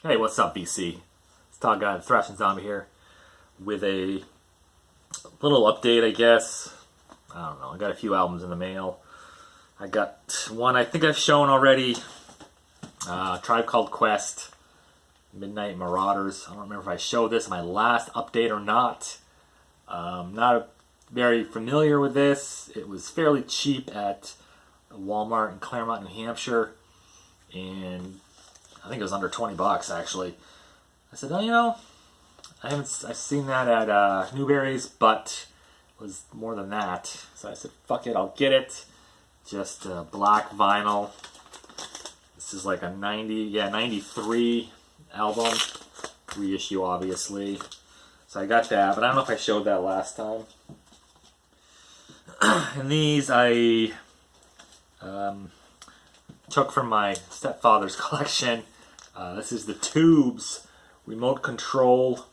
Hey, what's up, BC? It's Todd Guy, the Thrashing Zombie here, with a little update, I guess. I don't know, I got a few albums in the mail. I got one I think I've shown already, Tribe Called Quest, Midnight Marauders. I don't remember if I showed this in my last update or not. Not very familiar with this. It was fairly cheap at Walmart in Claremont, New Hampshire, and I think it was under 20 bucks actually. I said, oh, I've seen that at Newberry's, but it was more than that. So I said, fuck it, I'll get it. Just black vinyl. This is like a 93 album, reissue obviously. So I got that, but I don't know if I showed that last time. And these I took from my stepfather's collection. This is the Tubes remote control.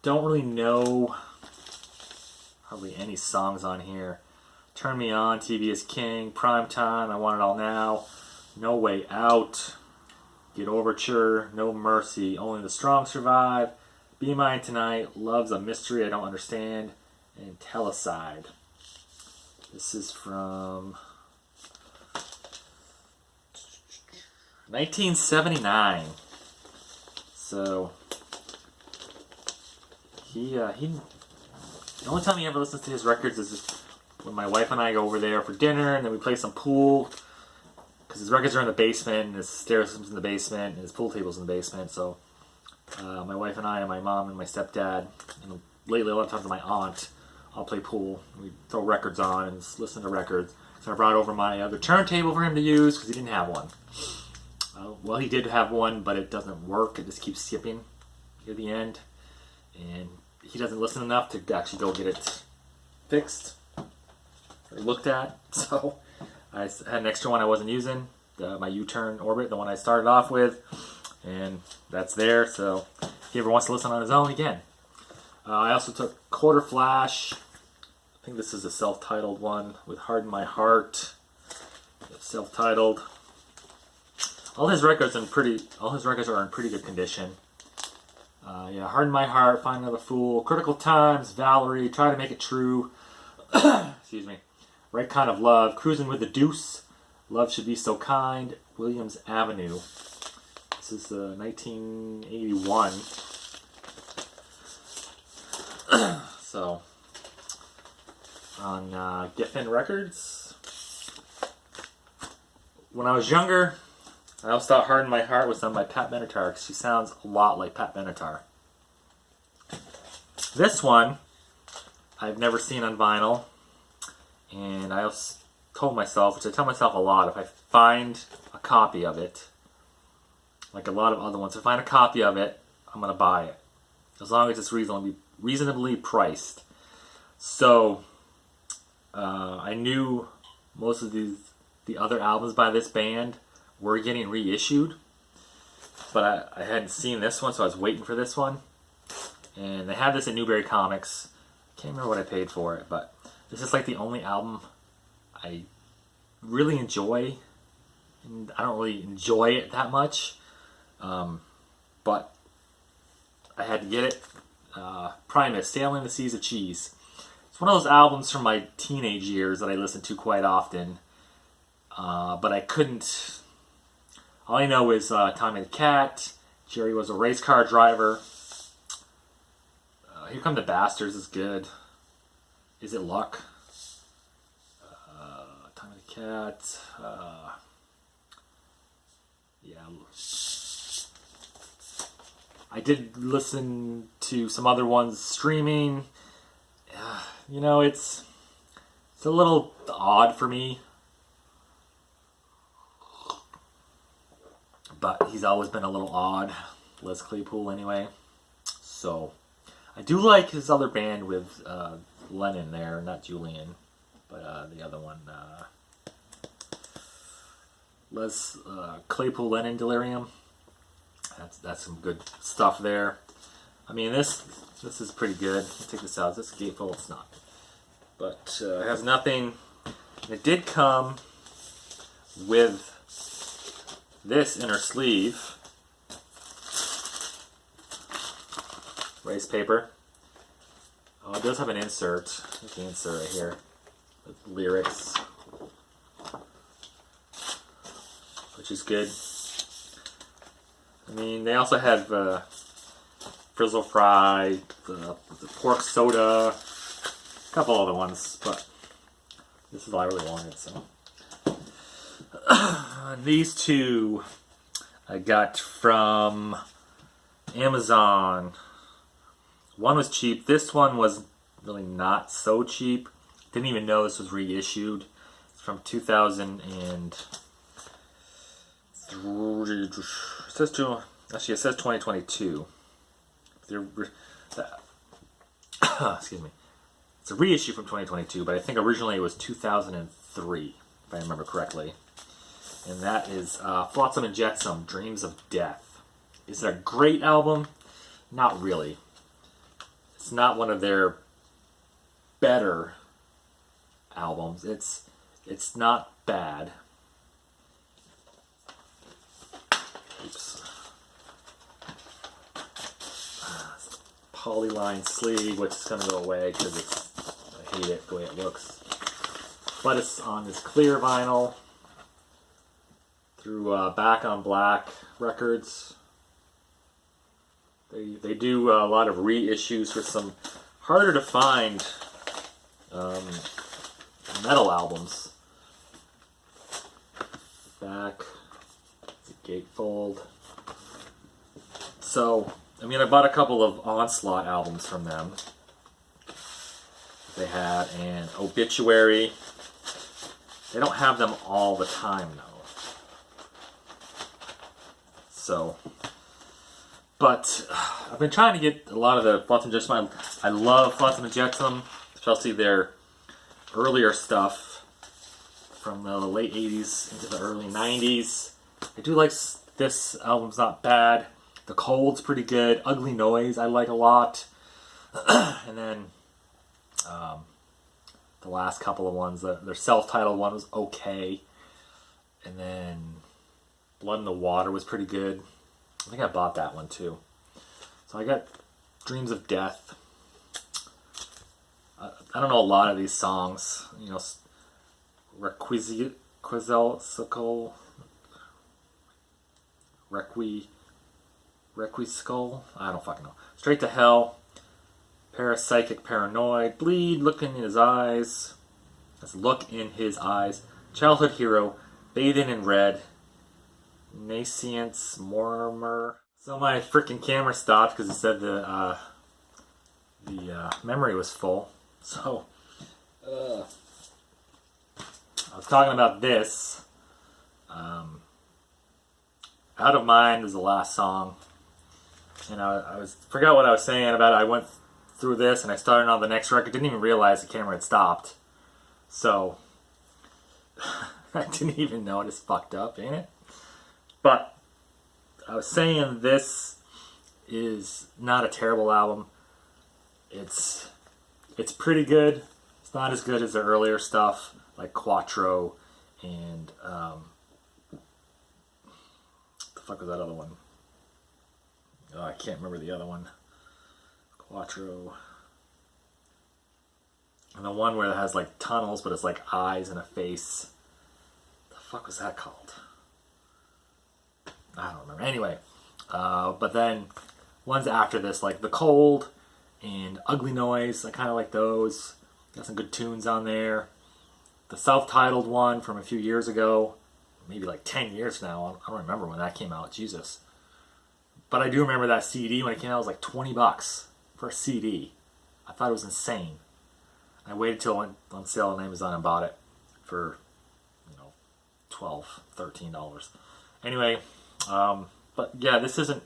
Don't really know hardly any songs on here. Turn Me On, TV is King, Prime Time, I Want It All Now, No Way Out, Get Overture, No Mercy, Only the Strong Survive, Be Mine Tonight, Love's a Mystery I Don't Understand, and Telecide. This is from 1979. So the only time he ever listens to his records is just when my wife and I go over there for dinner, and then we play some pool, because his records are in the basement, and his stair system's in the basement, and his pool table's in the basement. So my wife and I, and my mom and my stepdad, and lately a lot of times my aunt, I'll play pool. We throw records on and just listen to records. So I brought over my other turntable for him to use because he didn't have one. Well, he did have one, but it doesn't work. It just keeps skipping near the end. And he doesn't listen enough to actually go get it fixed or looked at. So I had an extra one I wasn't using, my U-turn Orbit, the one I started off with. And that's there, so if he ever wants to listen on his own, again. I also took Quarter Flash. I think this is a self-titled one with Harden My Heart. Self-titled. All his records are in pretty good condition. Harden My Heart, Find Another Fool, Critical Times, Valerie, Try to Make It True. Excuse me. Right Kind of Love, Cruising with the Deuce, Love Should Be So Kind, Williams Avenue. This is 1981. So, on Geffen Records. When I was younger, I always thought Harden My Heart was done by Pat Benatar, because she sounds a lot like Pat Benatar. This one, I've never seen on vinyl, and I also told myself, which I tell myself a lot, if I find a copy of it, like a lot of other ones, if I find a copy of it, I'm going to buy it. As long as it's reasonably priced. So, I knew most of the other albums by this band were getting reissued, but I hadn't seen this one, so I was waiting for this one. And they have this at Newberry Comics. Can't remember what I paid for it, but this is like the only album I really enjoy. And I don't really enjoy it that much, but I had to get it. Primus, Sailing the Seas of Cheese. It's one of those albums from my teenage years that I listened to quite often, but I couldn't. All I know is Tommy the Cat, Jerry Was a Race Car Driver, Here Come the Bastards is good, Is It Luck, Tommy the Cat, I did listen to some other ones streaming. It's a little odd for me. But he's always been a little odd, Les Claypool anyway. So, I do like his other band with Lennon there, not Julian, but the other one, Les Claypool, Lennon, Delirium. That's some good stuff there. I mean, this is pretty good. I'll take this out. Is this gatefold? It's not. But it has nothing. It did come with this inner sleeve, race paper. Oh, it does have an insert. There's the insert right here with lyrics, which is good. I mean, they also have Frizzle Fry, the pork soda, a couple other ones, but this is all I really wanted. So these two I got from Amazon. One was cheap. This one was really not so cheap. Didn't even know this was reissued. It's from 2003. It says 2022. Excuse me. It's a reissue from 2022, but I think originally it was 2003, if I remember correctly. And that is Flotsam and Jetsam, Dreams of Death. Is it a great album? Not really. It's not one of their better albums. It's not bad. Oops. Polyline sleeve, which is going to go away because I hate it the way it looks. But it's on this clear vinyl through Back on Black Records. They do a lot of reissues for some harder to find metal albums. Back, gatefold. So, I mean, I bought a couple of Onslaught albums from them. They had an Obituary. They don't have them all the time, though. So, but I've been trying to get a lot of the Flotsam and Jetsam. I love Flotsam and Jetsam, especially their earlier stuff from the late 80s into the early 90s. I do like this album's not bad. The Cold's pretty good. Ugly Noise I like a lot. And then the last couple of ones, their self-titled one was okay. And then Blood in the Water was pretty good. I think I bought that one too. So I got Dreams of Death. I don't know a lot of these songs. You know, Requiskull? I don't fucking know. Straight to Hell. Parapsychic Paranoid. Bleed. Look in His Eyes. Let's Look in His Eyes. Childhood Hero. Bathing in Red. Nascience Murmur. So my freaking camera stopped because it said the memory was full. So I was talking about this. Out of Mind was the last song, and I forgot what I was saying about it. I went through this and I started on the next record. Didn't even realize the camera had stopped. So I didn't even know it. It's fucked up, ain't it? But I was saying this is not a terrible album. It's pretty good. It's not as good as the earlier stuff like Quattro and what the fuck was that other one? Oh, I can't remember the other one. Quattro. And the one where it has like tunnels, but it's like eyes and a face. The fuck was that called? I don't remember. Anyway, but then ones after this, like The Cold and Ugly Noise, I kind of like those. Got some good tunes on there. The self-titled one from a few years ago, maybe like 10 years now. I don't remember when that came out. Jesus. But I do remember that CD when it came out. It was like $20 for a CD. I thought it was insane. I waited till it went on sale on Amazon and bought it for, $12, $13. Anyway, but yeah, this isn't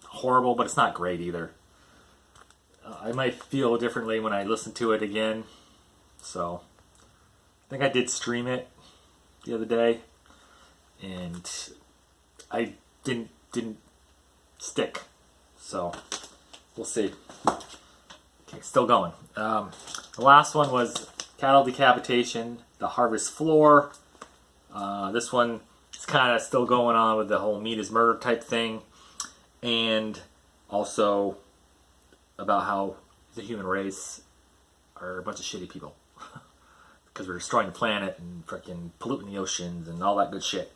horrible, but it's not great either. I might feel differently when I listen to it again. So, I think I did stream it the other day, and I didn't stick. So, we'll see. Okay, still going. The last one was Cattle Decapitation, The Harvest Floor. This one is it's kind of still going on with the whole meat is murder type thing, and also about how the human race are a bunch of shitty people because we're destroying the planet and freaking polluting the oceans and all that good shit.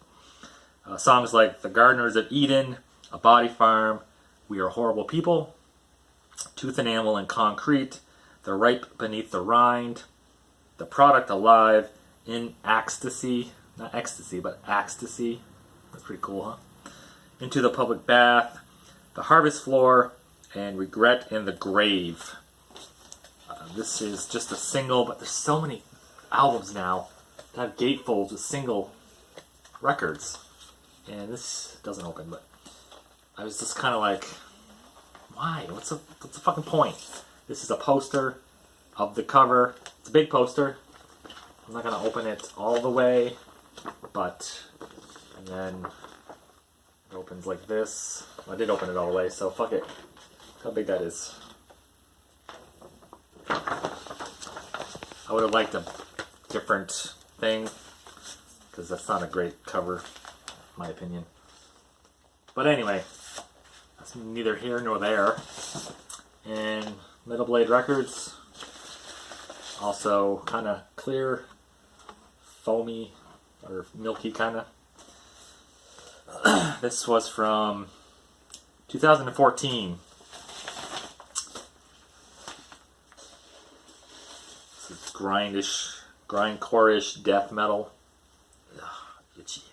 Songs like The Gardeners of Eden, A Body Farm, We Are Horrible People, Tooth and Animal and Concrete, The Ripe Beneath the Rind, The Product Alive, In Ecstasy, not ecstasy, but ecstasy. That's pretty cool, huh? Into the Public Bath, The Harvest Floor, and Regret in the Grave. This is just a single, but there's so many albums now that have gatefolds with single records. And this doesn't open, but I was just kind of like, why? What's the fucking point? This is a poster of the cover. It's a big poster. I'm not going to open it all the way, but, and then it opens like this. Well, I did open it all the way, so fuck it. Look how big that is. I would have liked a different thing, because that's not a great cover, in my opinion. But anyway, that's neither here nor there. And Metal Blade Records, also kind of clear, foamy, or milky kind of. This was from 2014. This is grindcore-ish death metal. Ugh, itchy.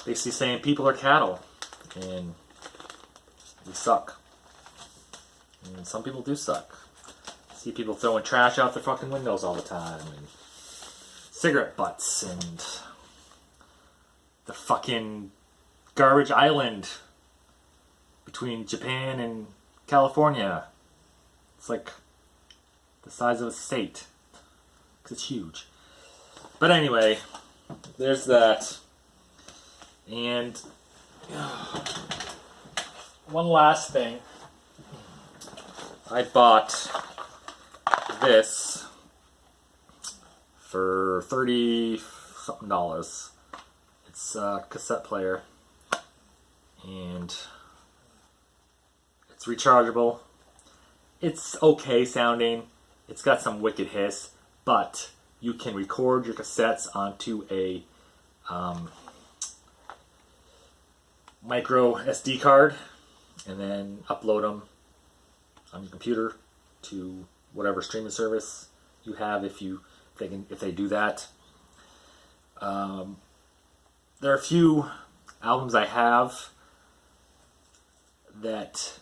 Basically saying people are cattle and we suck. And some people do suck. See people throwing trash out their fucking windows all the time, and cigarette butts, and the fucking garbage island between Japan and California. It's like the size of a state, because it's huge. But anyway, there's that. And one last thing. I bought this for $30-something. It's a cassette player, and it's rechargeable. It's okay sounding. It's got some wicked hiss, but you can record your cassettes onto a micro SD card and then upload them on your computer to whatever streaming service you have if they do that. There are a few albums I have that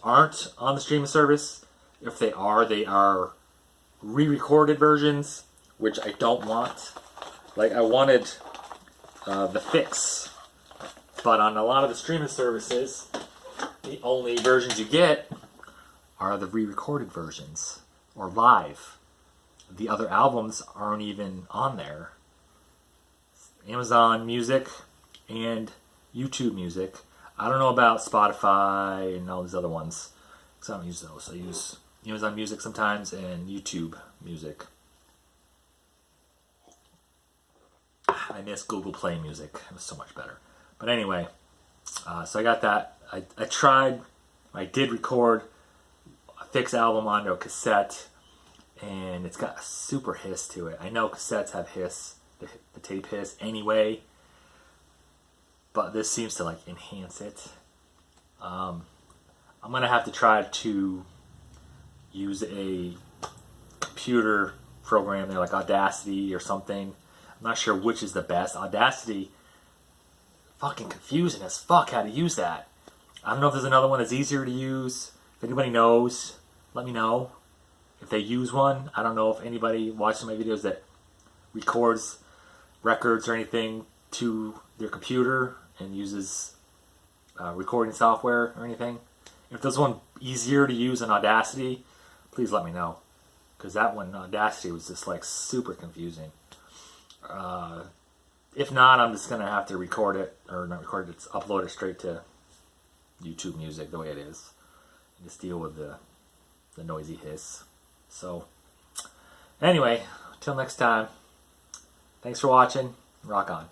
aren't on the streaming service. If they are re-recorded versions, which I don't want. Like, I wanted The Fix, but on a lot of the streaming services, the only versions you get are the re-recorded versions or live. The other albums aren't even on there. Amazon Music and YouTube Music. I don't know about Spotify and all these other ones, because I don't use those. I use Amazon Music sometimes and YouTube Music. I miss Google Play Music. It was so much better. But anyway, so I got that. I did record a Fix album onto a cassette, and it's got a super hiss to it. I know cassettes have hiss, the tape hiss anyway, but this seems to like enhance it. I'm gonna have to try to use a computer program there, like Audacity or something. I'm not sure which is the best. Audacity, fucking confusing as fuck how to use that. I don't know if there's another one that's easier to use. If anybody knows, let me know. If they use one, I don't know if anybody watching my videos that records records or anything to their computer and uses recording software or anything. If there's one easier to use in Audacity, please let me know. Because that one, Audacity, was just like super confusing. If not, I'm just going to have to record it, or not record it, upload it straight to YouTube Music the way it is. And just deal with the noisy hiss. So, anyway, until next time, Thanks for watching. Rock on.